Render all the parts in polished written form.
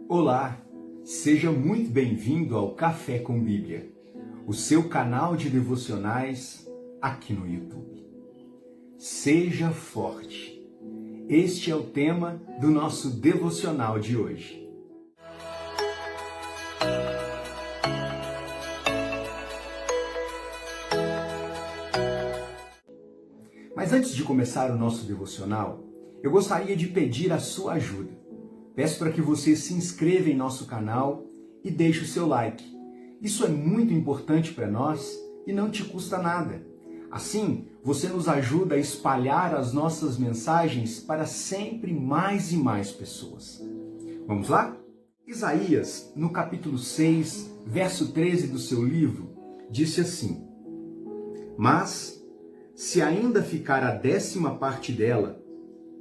Olá, seja muito bem-vindo ao Café com Bíblia, o seu canal de devocionais aqui no YouTube. Seja forte. Este é o tema do nosso devocional de hoje. Mas antes de começar o nosso devocional, eu gostaria de pedir a sua ajuda. Peço para que você se inscreva em nosso canal e deixe o seu like. Isso é muito importante para nós e não te custa nada. Assim, você nos ajuda a espalhar as nossas mensagens para sempre mais e mais pessoas. Vamos lá? Isaías, no capítulo 6, verso 13 do seu livro, disse assim: Mas, se ainda ficar a 10ª parte dela,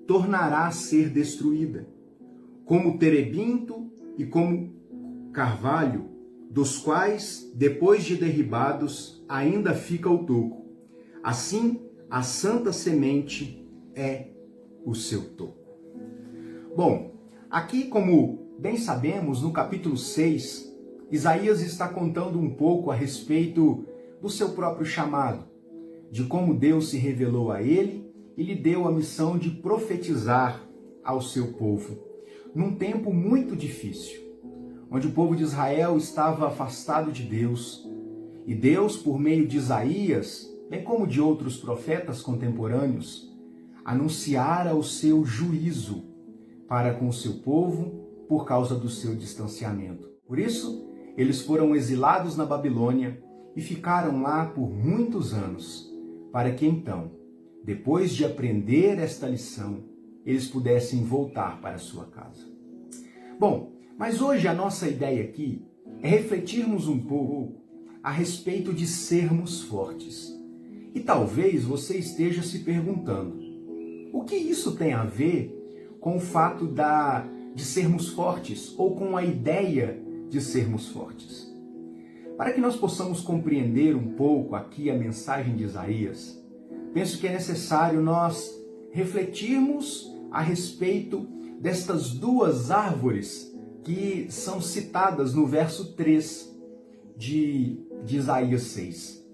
tornará a ser destruída, como terebinto e como carvalho, dos quais, depois de derribados, ainda fica o toco. Assim, a santa semente é o seu toco. Bom, aqui, como bem sabemos, no capítulo 6, Isaías está contando um pouco a respeito do seu próprio chamado, de como Deus se revelou a ele e lhe deu a missão de profetizar ao seu povo, num tempo muito difícil, onde o povo de Israel estava afastado de Deus, e Deus, por meio de Isaías, bem como de outros profetas contemporâneos, anunciara o seu juízo para com o seu povo por causa do seu distanciamento. Por isso, eles foram exilados na Babilônia e ficaram lá por muitos anos, para que então, depois de aprender esta lição, eles pudessem voltar para a sua casa. Bom, mas hoje a nossa ideia aqui é refletirmos um pouco a respeito de sermos fortes. E talvez você esteja se perguntando, o que isso tem a ver com o fato de sermos fortes ou com a ideia de sermos fortes? Para que nós possamos compreender um pouco aqui a mensagem de Isaías, penso que é necessário nós refletirmos a respeito destas duas árvores que são citadas no verso 3 de Isaías 6,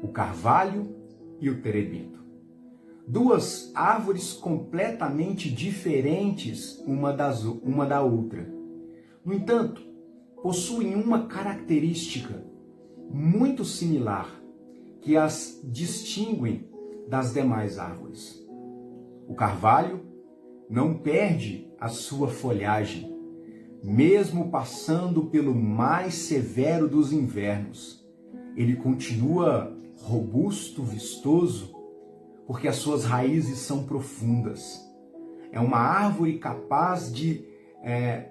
o carvalho e o terebinto. Duas árvores completamente diferentes uma da outra. No entanto, possuem uma característica muito similar que as distinguem das demais árvores. O carvalho não perde a sua folhagem, mesmo passando pelo mais severo dos invernos. Ele continua robusto, vistoso, porque as suas raízes são profundas. É uma árvore capaz de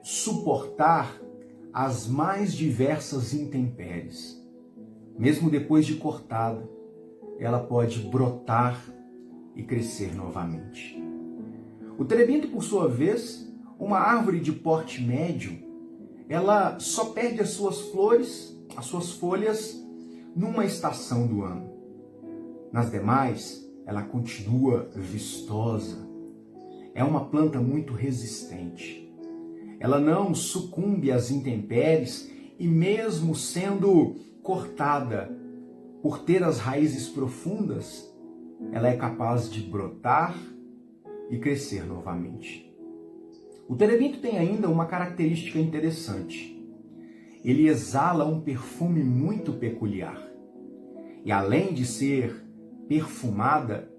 suportar as mais diversas intempéries. Mesmo depois de cortada, ela pode brotar e crescer novamente. O terebinto, por sua vez, uma árvore de porte médio, ela só perde as suas flores, as suas folhas, numa estação do ano. Nas demais, ela continua vistosa. É uma planta muito resistente. Ela não sucumbe às intempéries e, mesmo sendo cortada por ter as raízes profundas, ela é capaz de brotar e crescer novamente. O terebinto tem ainda uma característica interessante. Ele exala um perfume muito peculiar. E além de ser perfumada,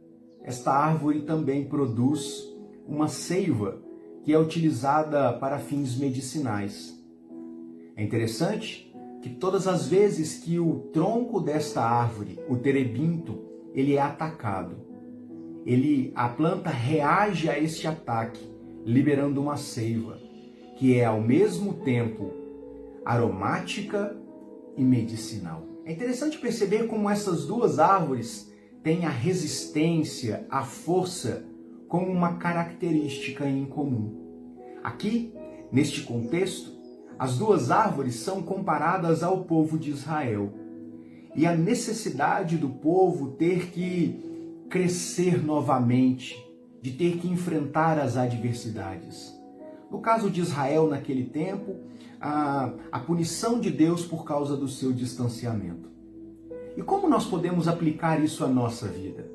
esta árvore também produz uma seiva que é utilizada para fins medicinais. É interessante que todas as vezes que o tronco desta árvore, o terebinto, ele é atacado, a planta reage a este ataque, liberando uma seiva, que é ao mesmo tempo aromática e medicinal. É interessante perceber como essas duas árvores têm a resistência, a força, como uma característica em comum. Aqui, neste contexto, as duas árvores são comparadas ao povo de Israel e a necessidade do povo ter que crescer novamente, de ter que enfrentar as adversidades. No caso de Israel naquele tempo, a punição de Deus por causa do seu distanciamento. E como nós podemos aplicar isso à nossa vida?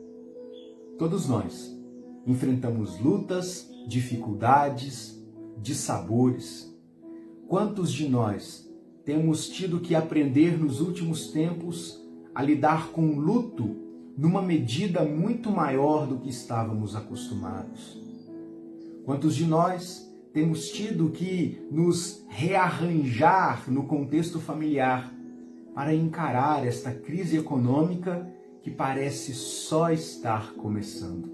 Todos nós enfrentamos lutas, dificuldades, dissabores. Quantos de nós temos tido que aprender nos últimos tempos a lidar com o luto numa medida muito maior do que estávamos acostumados? Quantos de nós temos tido que nos rearranjar no contexto familiar para encarar esta crise econômica que parece só estar começando?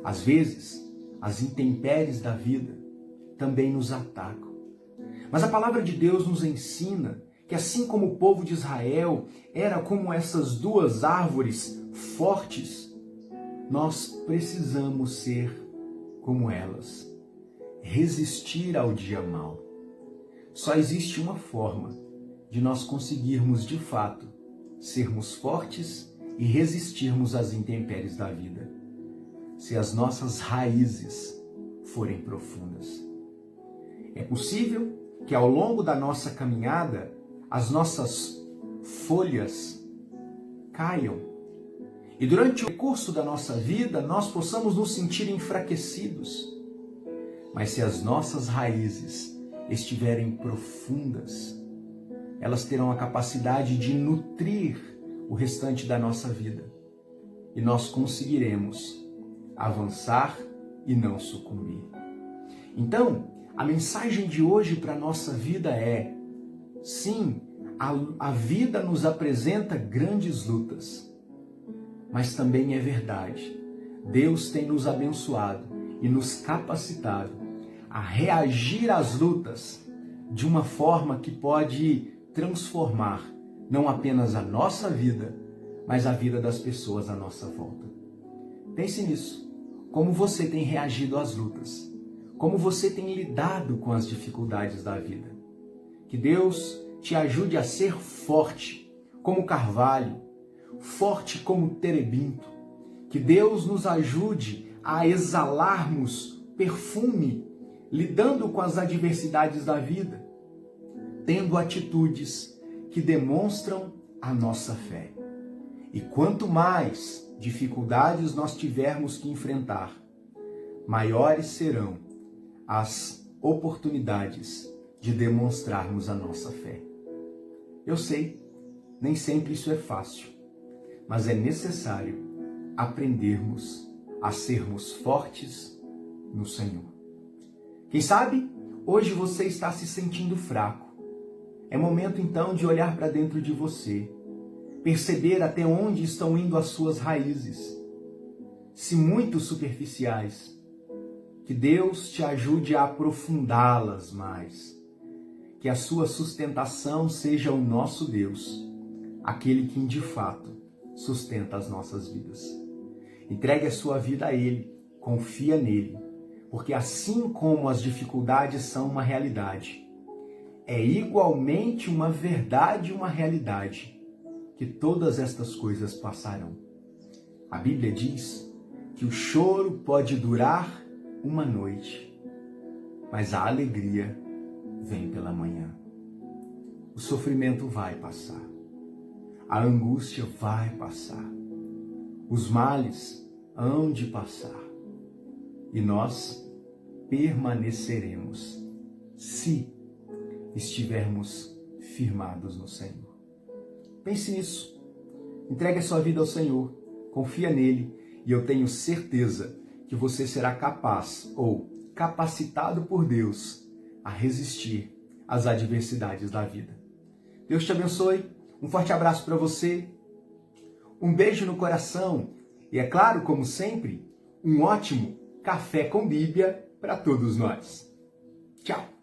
Às vezes, as intempéries da vida também nos atacam. Mas a palavra de Deus nos ensina que assim como o povo de Israel era como essas duas árvores fortes, nós precisamos ser como elas, resistir ao dia mau. Só existe uma forma de nós conseguirmos de fato sermos fortes e resistirmos às intempéries da vida, se as nossas raízes forem profundas. É possível que ao longo da nossa caminhada as nossas folhas caiam e durante o percurso da nossa vida nós possamos nos sentir enfraquecidos. Mas se as nossas raízes estiverem profundas, elas terão a capacidade de nutrir o restante da nossa vida e nós conseguiremos avançar e não sucumbir. Então, a mensagem de hoje para a nossa vida é: sim, a vida nos apresenta grandes lutas, mas também é verdade, Deus tem nos abençoado e nos capacitado a reagir às lutas de uma forma que pode transformar não apenas a nossa vida, mas a vida das pessoas à nossa volta. Pense nisso, como você tem reagido às lutas, como você tem lidado com as dificuldades da vida. Que Deus te ajude a ser forte como carvalho, forte como terebinto. Que Deus nos ajude a exalarmos perfume, lidando com as adversidades da vida, tendo atitudes que demonstram a nossa fé. E quanto mais dificuldades nós tivermos que enfrentar, maiores serão as oportunidades de demonstrarmos a nossa fé. Eu sei, nem sempre isso é fácil, mas é necessário aprendermos a sermos fortes no Senhor. Quem sabe hoje você está se sentindo fraco. É momento então de olhar para dentro de você, perceber até onde estão indo as suas raízes, se muito superficiais. Que Deus te ajude a aprofundá-las mais. Que a sua sustentação seja o nosso Deus, aquele que de fato sustenta as nossas vidas. Entregue a sua vida a Ele, confia nele, porque assim como as dificuldades são uma realidade, é igualmente uma verdade e uma realidade que todas estas coisas passarão. A Bíblia diz que o choro pode durar uma noite, mas a alegria vem pela manhã. O sofrimento vai passar, a angústia vai passar, os males hão de passar e nós permaneceremos se estivermos firmados no Senhor. Pense nisso, entregue a sua vida ao Senhor, confia nele e eu tenho certeza que você será capaz ou capacitado por Deus a resistir às adversidades da vida. Deus te abençoe, um forte abraço para você, um beijo no coração e, é claro, como sempre, um ótimo café com Bíblia para todos nós. Tchau!